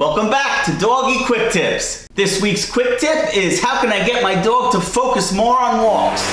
Welcome back to Doggy Quick Tips. This week's quick tip is how can I get my dog to focus more on walks?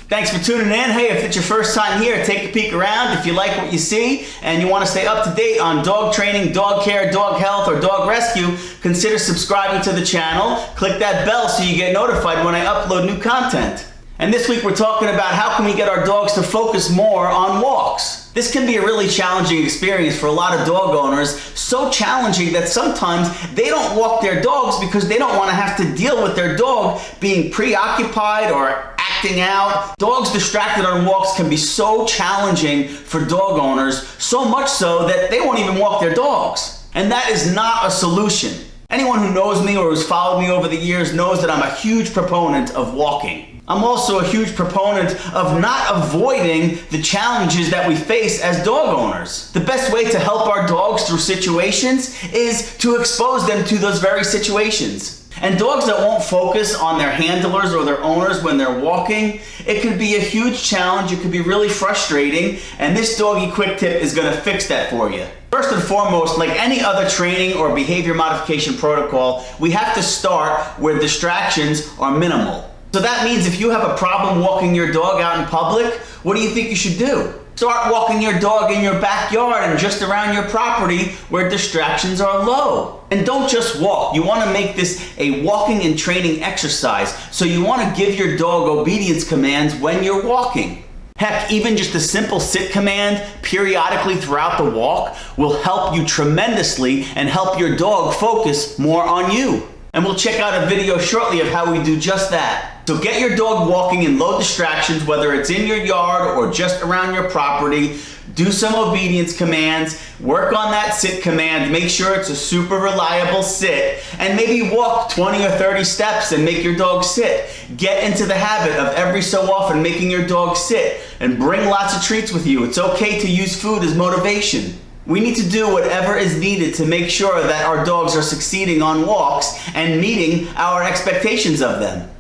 Thanks for tuning in. Hey, if it's your first time here, take a peek around. If you like what you see and you want to stay up to date on dog training, dog care, dog health, or dog rescue, consider subscribing to the channel. Click that bell so you get notified when I upload new content. And this week we're talking about how can we get our dogs to focus more on walks. This can be a really challenging experience for a lot of dog owners, so challenging that sometimes they don't walk their dogs because they don't want to have to deal with their dog being preoccupied or acting out. Dogs distracted on walks can be so challenging for dog owners, so much so that they won't even walk their dogs. And that is not a solution. Anyone who knows me or who's followed me over the years knows that I'm a huge proponent of walking. I'm also a huge proponent of not avoiding the challenges that we face as dog owners. The best way to help our dogs through situations is to expose them to those very situations. And dogs that won't focus on their handlers or their owners when they're walking, it could be a huge challenge, it could be really frustrating, and this Doggy Quick Tip is going to fix that for you. First and foremost, like any other training or behavior modification protocol, we have to start where distractions are minimal. So that means if you have a problem walking your dog out in public, what do you think you should do? Start walking your dog in your backyard and just around your property where distractions are low. And don't just walk. You want to make this a walking and training exercise. So you want to give your dog obedience commands when you're walking. Heck, even just a simple sit command periodically throughout the walk will help you tremendously and help your dog focus more on you. And we'll check out a video shortly of how we do just that. So get your dog walking in low distractions, whether it's in your yard or just around your property. Do some obedience commands, work on that sit command, make sure it's a super reliable sit, and maybe walk 20 or 30 steps and make your dog sit. Get into the habit of every so often making your dog sit and bring lots of treats with you. It's okay to use food as motivation. We need to do whatever is needed to make sure that our dogs are succeeding on walks and meeting our expectations of them.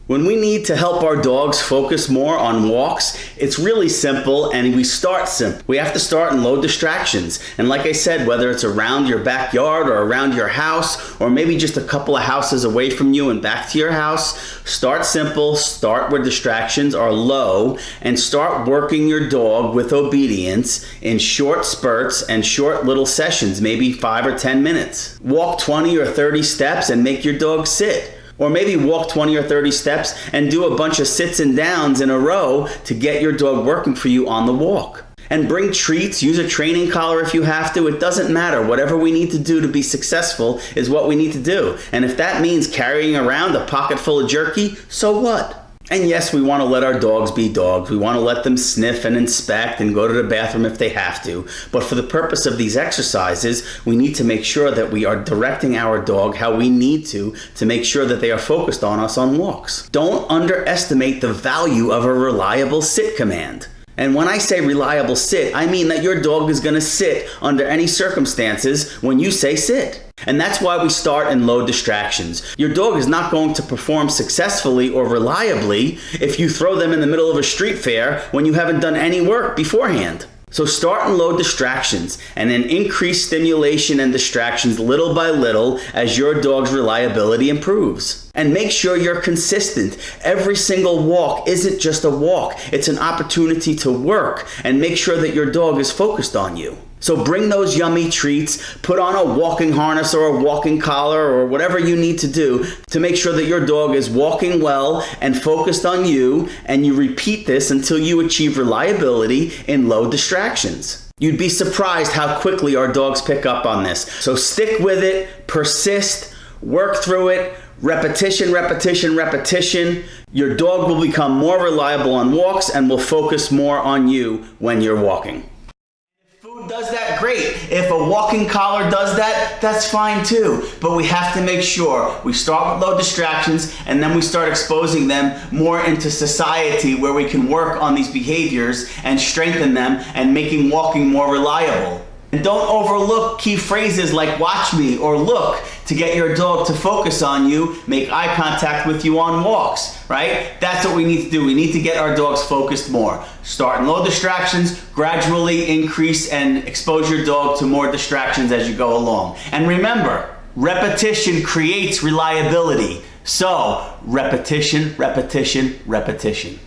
When we need to help our dogs focus more on walks, it's really simple, and we start simple. We have to start in low distractions. And like I said, whether it's around your backyard or around your house, or maybe just a couple of houses away from you and back to your house, start simple, start where distractions are low, and start working your dog with obedience in short spurts and short little sessions, maybe 5 or 10 minutes. Walk 20 or 30 steps and make your dog sit. Or maybe walk 20 or 30 steps and do a bunch of sits and downs in a row to get your dog working for you on the walk. And bring treats, use a training collar if you have to. It doesn't matter. Whatever we need to do to be successful is what we need to do. And if that means carrying around a pocket full of jerky, so what? And yes, we want to let our dogs be dogs. We want to let them sniff and inspect and go to the bathroom if they have to. But for the purpose of these exercises, we need to make sure that we are directing our dog how we need to make sure that they are focused on us on walks. Don't underestimate the value of a reliable sit command. And when I say reliable sit, I mean that your dog is going to sit under any circumstances when you say sit. And that's why we start in low distractions. Your dog is not going to perform successfully or reliably if you throw them in the middle of a street fair when you haven't done any work beforehand. So start in low distractions and then increase stimulation and distractions little by little as your dog's reliability improves. And make sure you're consistent. Every single walk isn't just a walk. It's an opportunity to work and make sure that your dog is focused on you. So bring those yummy treats, put on a walking harness or a walking collar or whatever you need to do to make sure that your dog is walking well and focused on you, and you repeat this until you achieve reliability in low distractions. You'd be surprised how quickly our dogs pick up on this. So stick with it, persist, work through it, repetition, repetition, repetition. Your dog will become more reliable on walks and will focus more on you when you're walking. Does that, great. If a walking collar does that, that's fine too. But we have to make sure we start with low distractions and then we start exposing them more into society where we can work on these behaviors and strengthen them and making walking more reliable. And don't overlook key phrases like watch me or look to get your dog to focus on you, make eye contact with you on walks, right? That's what we need to do. We need to get our dogs focused more. Start in low distractions, gradually increase and expose your dog to more distractions as you go along. And remember, repetition creates reliability. So, repetition, repetition, repetition.